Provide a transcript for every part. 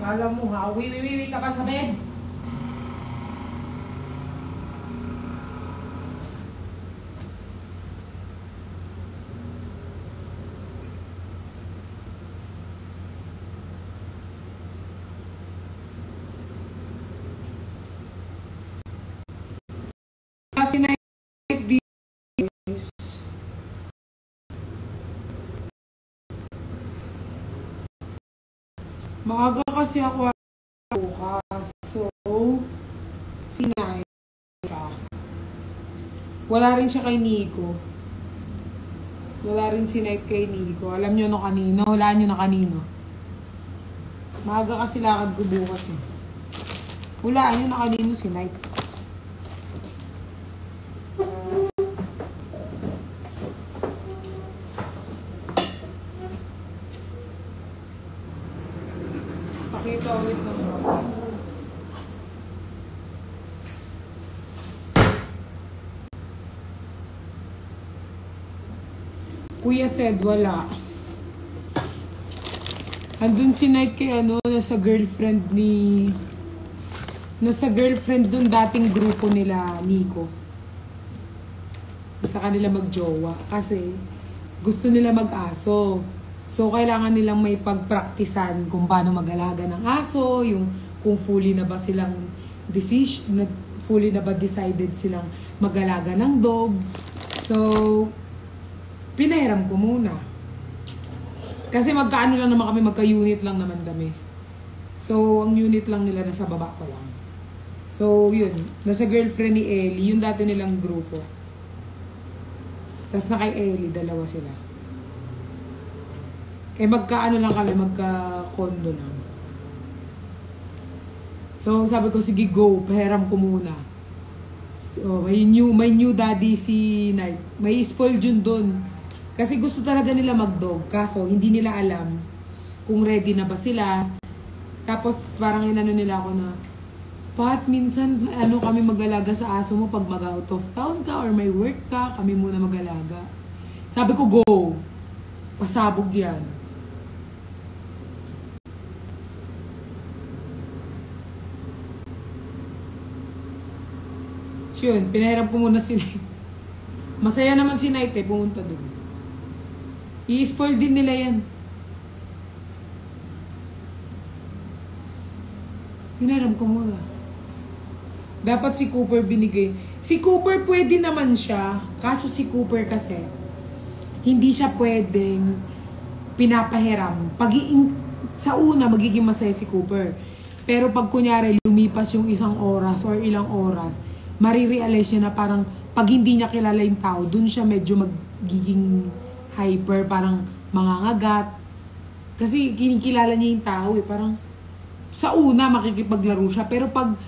Alam mo ha, wiwi ka pa sa bed. Kasi na maaga kasi ako bukas. So, sinay siya. Wala rin siya kay Nico. Wala rin si Night kay Nico. Alam nyo no kanino? Wala nyo na kanino. Maaga kasi lakad ko bukas eh. Wala nyo na kanino si Night. Pakita ulit ng Kuya said wala. Andun si Night kay nasa girlfriend dun dating grupo nila Nico. Sa kanila magjowa kasi gusto nila mag-aso. So, kailangan nilang may pagpraktisan kung paano mag-alaga ng aso, kung fully na ba decided silang mag-alaga ng dog. So, pinahiram ko muna. Kasi magkaano lang naman kami, magka-unit lang naman kami. So, ang unit lang nila nasa baba ko lang. So, yun. Nasa girlfriend ni Ellie, yung dati nilang grupo. Tapos na kay Ellie, dalawa sila. Eh magka-ano lang kami, magka-condo lang. So sabi ko, sige go, pahiram ko muna. So, may new daddy si Night. May spoiled yun dun. Kasi gusto talaga nila mag-dog. Kaso hindi nila alam kung ready na ba sila. Tapos parang inano nila ako na, Pat, minsan kami mag-alaga sa aso mo pag mag-out of town ka or may work ka, kami muna mag-alaga. Sabi ko, go. Pasabog yan. Yun, pinahiram ko muna si Night. Masaya naman si Night pumunta doon. I-spoil din nila yan. Pinahiram ko muna. Dapat si Cooper binigay. Si Cooper pwede naman siya. Kaso si Cooper kasi, hindi siya pwedeng pinapahiram. Sa una, magiging masaya si Cooper. Pero pag kunyari, lumipas yung isang oras or ilang oras, marirealize niya na parang pag hindi niya kilala yung tao, dun siya medyo magiging hyper, parang mangangagat. Kasi kinikilala niya yung tao parang sa una makikipaglaro siya, pero pag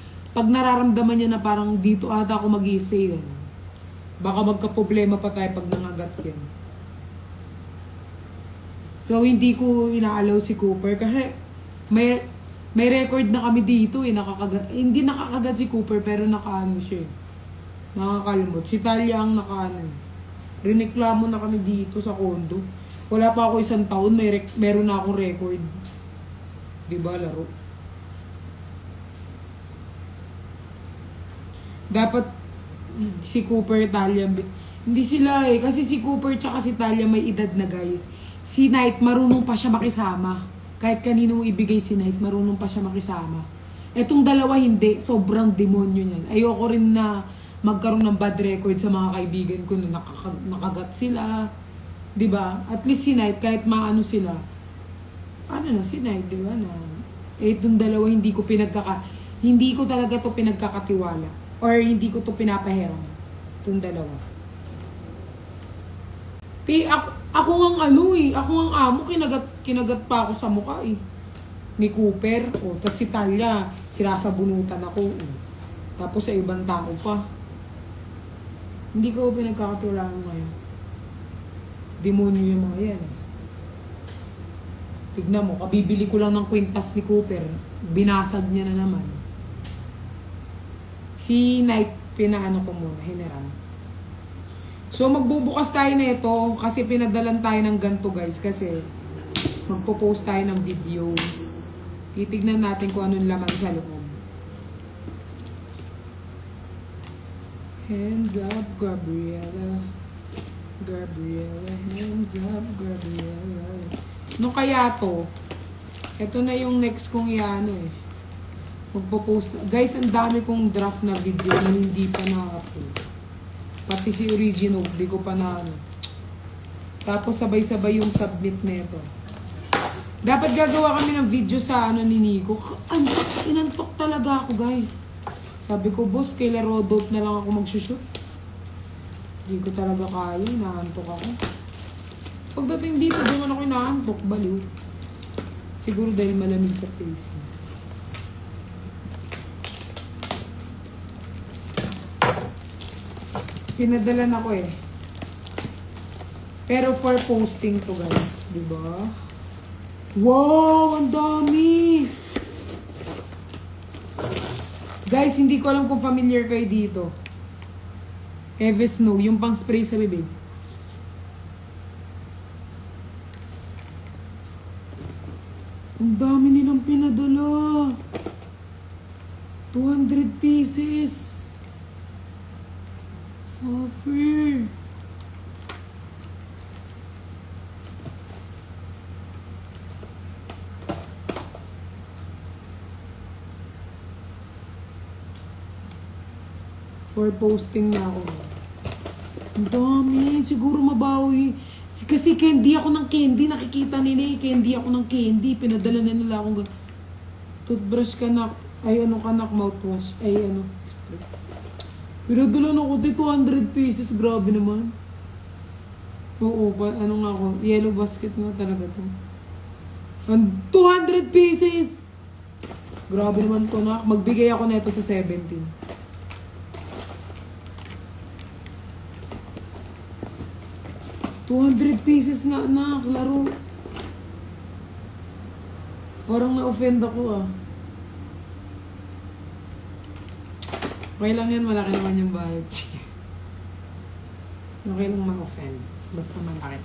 nararamdaman niya na parang dito ata ako mag-i-stay, baka magka-problema pa tayo pag nangagat yan. So hindi ko inaalaw si Cooper kasi may record na kami dito hindi nakakagat si Cooper pero nakaano siya. Nakakalmot. Si Talia ang nakaano. Rineklamo na kami dito sa condo. Wala pa ako 1 taon, meron na akong record. Diba, laro? Dapat si Cooper, Talia, hindi sila kasi si Cooper tsaka si Talia may edad na guys. Si Night, marunong pa siya makisama. Kahit kanino mo ibigay si Night, marunong pa siya makisama. Etong dalawa hindi, sobrang demonyo niyan. Ayoko rin na magkaroon ng bad record sa mga kaibigan ko na nakagat sila. Diba? At least si Night, kahit maano sila, si Night, diba na? Etong dalawa, hindi ko talaga to pinagkakatiwala. Or hindi ko to pinapahiram. Itong dalawa. Ako ang amo, kinagat pa ako sa mukha ni Cooper. Tapos si Talia, sinasabunutan ako. Tapos sa ibang tao pa. Hindi ko pinagkakatiwalaan ngayon. Demonyo yung mga yan. Tignan mo, kabibili ko lang ng kwintas ni Cooper. Binasag niya na naman. Si Night, pinaano ko muna, hiniram. So, magbubukas tayo na ito kasi pinadalan tayo ng ganito guys kasi magpo-post tayo ng video. Titignan natin kung anong laman sa loob. Hands up, Gabriela. Gabriela, hands up, Gabriela. No kaya to? Ito na yung next kong iano eh. Magpo-post. Guys, ang dami kong draft na video na hindi pa na-upload. Pati si original, di ko pa na ano. Tapos sabay-sabay yung submit nito. Dapat gagawa kami ng video sa ano ni Nico. Inantok talaga ako, guys. Sabi ko, boss, kaila Rodolph na lang ako magsushoot. Hindi ko talaga kaya, inaantok ako. Pagdating dito, di man ako inaantok, baliw. Siguro dahil malamig sa face. Pinadalan ako eh. Pero for posting to, guys. Diba? Wow! Ang dami! Guys, hindi ko alam kung familiar kayo dito. Eve Snow, yung pang spray sa bibig. Ang dami nilang pinadala. 200 pieces. Suffer. For posting na ako. Ang dami. Siguro mabawi. Kasi candy ako ng candy. Nakikita nila eh. Candy ako ng candy. Pinadala na nila akong toothbrush ka na. Ay ano ka na. Mouthwash. Ay ano. Spray. Pinadala na ako. 200 pieces. Grabe naman. Oo. Ano nga ako. Yellow basket nga talaga to. 200 pieces! Grabe naman to na. Magbigay ako neto sa 17. 200 pieces nga, anak. Laro. Parang na-offend ako, ah. Okay lang yan. Malaki naman yung bayad. Okay lang ma-offend. Basta malaki.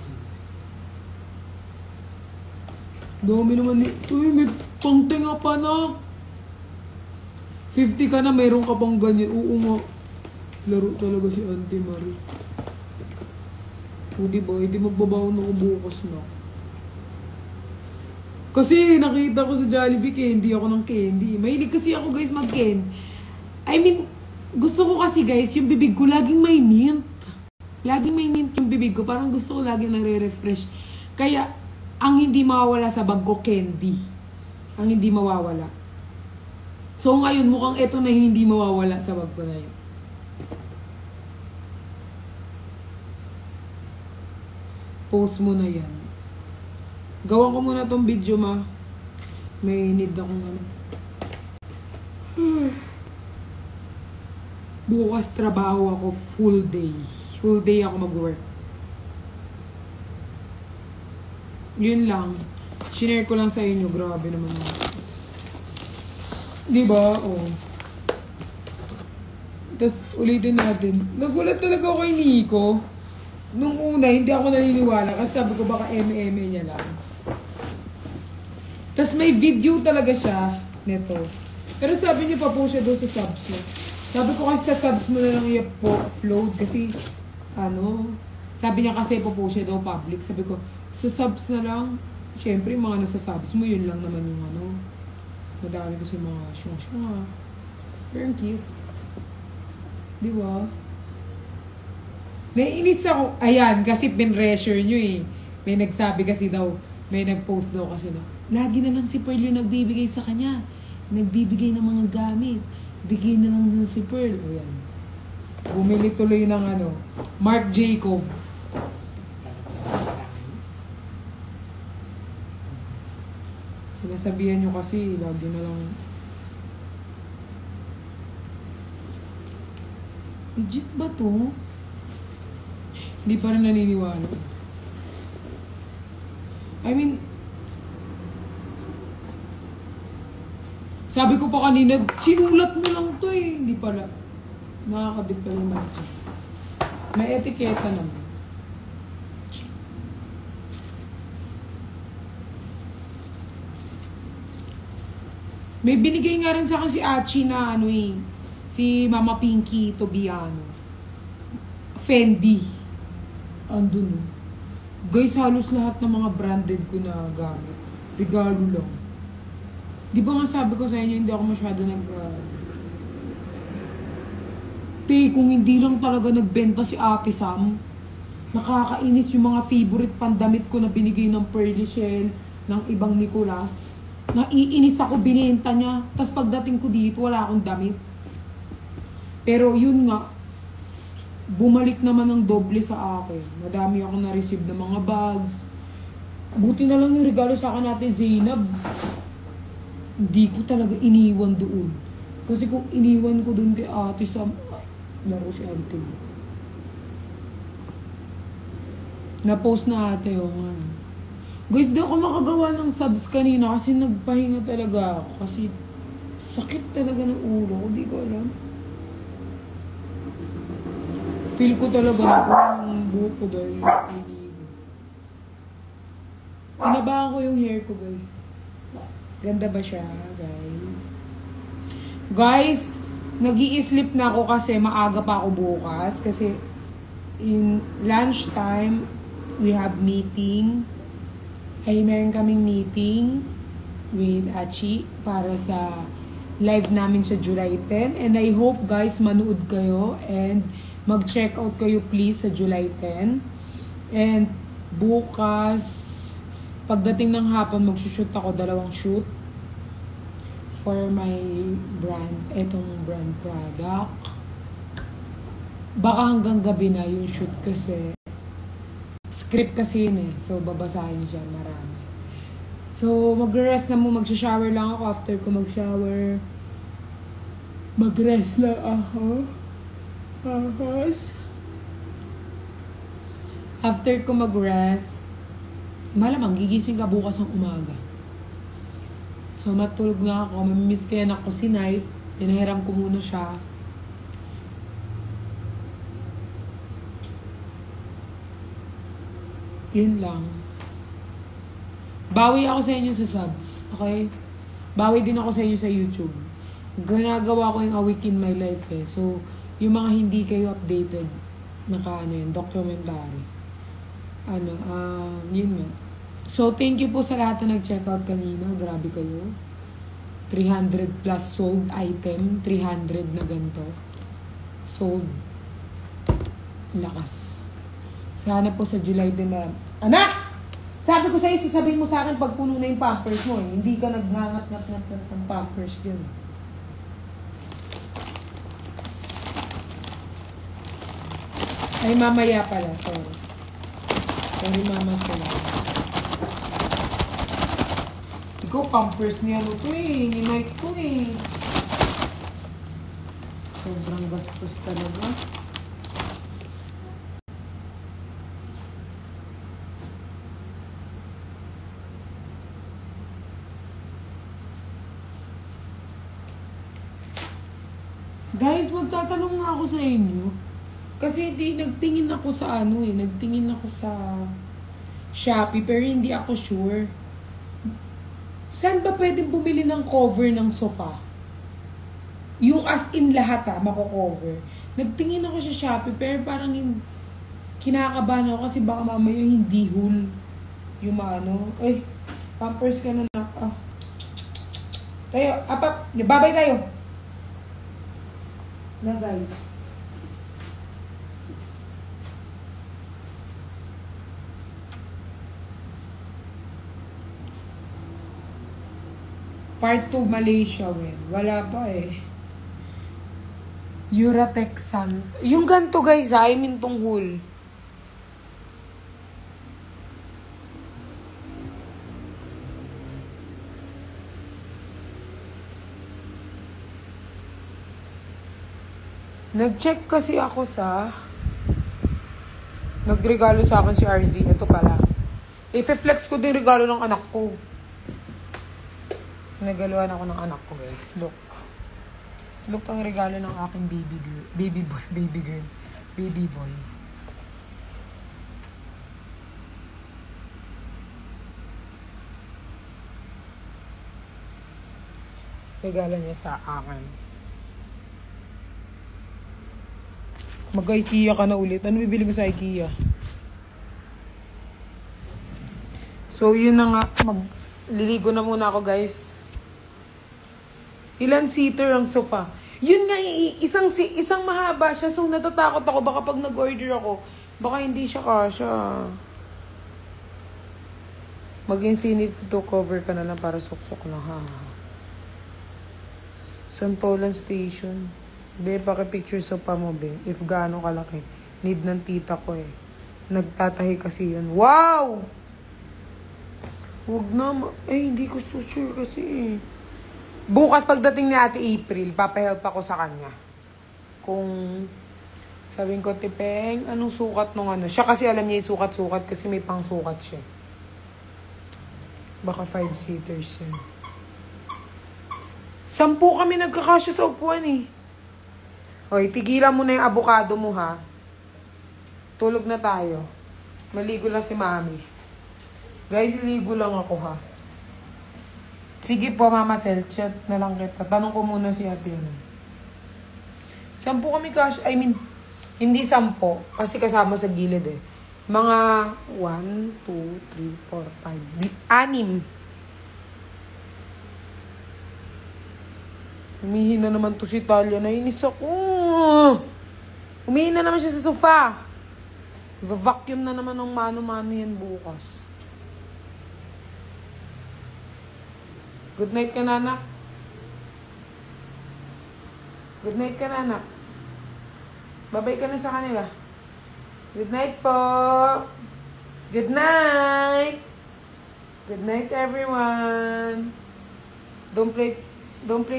Dami naman ito. May pangtinga pa na. 50 ka na, mayroon ka pang ganyan. Oo nga. Laro talaga si Auntie Marie. O diba, hindi magbabaon ako bukas na. Kasi nakita ko sa Jollibee, candy ako ng candy. Mahilig kasi ako guys mag-candy. I mean, gusto ko kasi guys, yung bibig ko laging may mint. Laging may mint yung bibig ko. Parang gusto ko laging nare-refresh. Kaya, ang hindi mawawala sa bag ko, candy. Ang hindi mawawala. So ngayon, mukhang ito na yung hindi mawawala sa bag ko na yun. Post mo na yan. Gawan ko muna tong video, ma. May need akong ano. Bukas trabaho ako full day. Full day ako mag-work. Yun lang. Share ko lang sa inyo. Grabe naman ako. Diba? Oh. Tapos ulitin natin. Nagulat talaga ako kay Nico. Nung una, hindi ako naniniwala kasi sabi ko baka eme-eme niya lang. Tapos may video talaga siya neto. Pero sabi niya pa po siya doon sa subs niya. Sabi ko kasi sa subs mo na lang i-upload kasi ano, sabi niya kasi po siya daw public. Sabi ko, sa subs na lang. Siyempre, mga nasa subs mo, yun lang naman yung ano. Madami kasi mga syung-syung. Very cute. Diba? Naiinis ako. Ayan, kasi pinressure nyo eh. May nagsabi kasi daw, may nagpost daw kasi na, lagi na lang si Pearl yung nagbibigay sa kanya. Nagbibigay ng mga gamit. Bigay na lang si Pearl. Ayan. Bumili tuloy ng ano, Marc Jacob. Sinasabihan nyo kasi, lagi na lang. Legit ba to? Hindi pa rin naniniwala. I mean, sabi ko pa kanina, sinulat mo lang to eh. Hindi pala. Nakakabit pa naman. May etiketa naman. May binigay nga rin sa akin si Achi na ano eh. Si Mama Pinky Tobiano. Fendi. Andun. Guys, halos lahat ng mga branded ko na gamit. Regalo lang. Di ba nga sabi ko sa inyo, hindi ako masyado kung hindi lang talaga nagbenta si Ate Sam, nakakainis yung mga favorite pandamit ko na binigay ng Pearly Shell, ng ibang Nicolas. Naiinis ako, binenta niya. Tapos pagdating ko dito, wala akong damit. Pero yun nga, bumalik naman ng doble sa akin. Madami akong na-receive ng mga bags. Buti na lang yung regalo sa akin natin, Zainab. Hindi ko talaga iniwan doon. Kasi kung iniwan ko doon kay Ate Sam, laro si Ate. Na-post na ate yung guys, di ako makagawa ng subs kanina kasi nagpahinga talaga ako. Kasi sakit talaga ng ulo ko. Di ko alam. Feel ko talaga yung buhok ko dahil inabahan ko yung hair ko, guys. Ganda ba siya, guys? Guys, nag-i-sleep na ako kasi maaga pa ako bukas. Kasi in lunchtime, we have meeting. Ay, meron kaming meeting with Achi para sa live namin sa July 10. And I hope, guys, manood kayo and mag-check out kayo please sa July 10. And bukas, pagdating ng hapon, mag-shoot ako 2 shoot for my brand, etong brand product. Baka hanggang gabi na yung shoot kasi script kasi yun eh. So, babasahin siya marami. So, mag-rest na mo. Mag-shower lang ako after ko mag-shower. Mag-rest lang ako. After ko mag-rest, malamang gigising ka bukas ng umaga. So, matulog na ako. Mamimiss kaya na ako si Night. Pinahiram ko muna siya. Yun lang. Bawi ako sa inyo sa subs. Okay? Bawi din ako sa inyo sa YouTube. Ginagawa ko yung A Week in My Life eh. So, yung mga hindi kayo updated, yun, documentary. Yun nga. So, thank you po sa lahat na nag-check out kanina. Grabe kayo. 300 plus sold item. 300 na ganito. Sold. Lakas. Sana po sa July din na... Anak! Sabi ko sa'yo, sasabihin mo sa akin pag puno na yung pampers mo. Eh. Hindi ka nagngangat-ngat-ngat ng pampers dyan. Ay, mamaya pala. Sorry. Sorry, mama. Sorry. Ikaw, pampers niya mo to eh. Ninike ko eh. Sobrang gastos talaga. Guys, magtatanong nga ako sa inyo. Kasi nagtingin ako sa nagtingin ako sa Shopee pero hindi ako sure. Saan ba pwedeng bumili ng cover ng sofa? Yung as in lahat mako-cover. Nagtingin ako sa Shopee pero parang kinakabahan ako kasi baka mamaya hindi whole yung pampers ka na Tayo, babay tayo. Na guys. Part 2 Malaysia, wala pa eh. Euratexan. Yung ganito guys, I mean tong hole. Nag-check kasi ako nagregalo sa akin si RZ. Ito pala. I-flex ko din regalo ng anak ko. Nagaluan ako ng anak ko, guys. Look. Look ang regalo ng aking baby boy. Regalo niya sa akin. Mag-IKEA ka na ulit. Ano bibili ko sa IKEA? So, yun na nga. Liligo na muna ako, guys. Ilan seater ang sofa? Yun nga, isang mahaba siya. So, natatakot ako. Baka pag nag-order ako, baka hindi siya kasha. Mag-infinite to cover ka na lang para suksok na, ha? Santolan Station. Be, paki-picture sofa mo, be. If gaano kalaki. Need ng tita ko, eh. Nagtatahi kasi yun. Wow! Huwag na. Hindi ko so sure kasi, eh. Bukas pagdating ni Ate April, papahelp ako sa kanya. Kung sabihin ko, Tipeng, anong sukat nung ano? Siya kasi alam niya yung sukat-sukat kasi may pang-sukat siya. Baka 5-seaters yan. 10 kami nagkakasya sa upuan eh. Hoy, tigilan mo na yung avocado mo ha. Tulog na tayo. Maligo lang si Mami. Guys, ligo lang ako ha. Sige po, Mama Sel, chat na lang kita. Tanong ko muna si Ate. 10 kami cash, hindi 10. Kasi kasama sa gilid eh. Mga 1, 2, 3, 4, 5, 6. Humihin na naman to si Talia. Nainis ako. Humihin na naman siya sa sofa. Va-vacuum na naman ng mano-mano yan bukas. Good night ka, nanak. Good night ka, nanak. Babay ka na sa kanila. Good night po. Good night. Good night, everyone. Don't play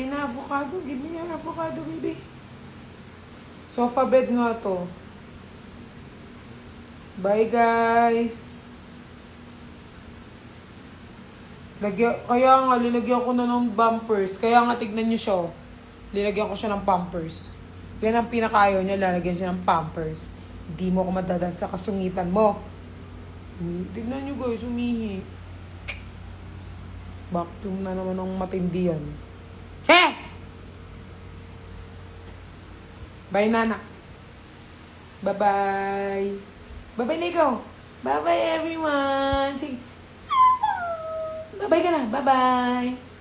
na avocado. Give me your avocado, baby. Sofa bed nga to. Bye, guys. Kaya nga, linagyan ko na ng bumpers. Kaya nga, tignan nyo siya. Linagyan ko siya ng pampers. Yan ang pinakayaw niya, lalagyan siya ng pampers. Hindi mo ako madadaan sa kasungitan mo. Tignan nyo guys, umihi. Vacuum na naman ng matindi yan. He! Bye, Nana. Bye-bye. Bye-bye na ikaw. Bye-bye, everyone. Sige. Bye-bye ka na. Bye-bye.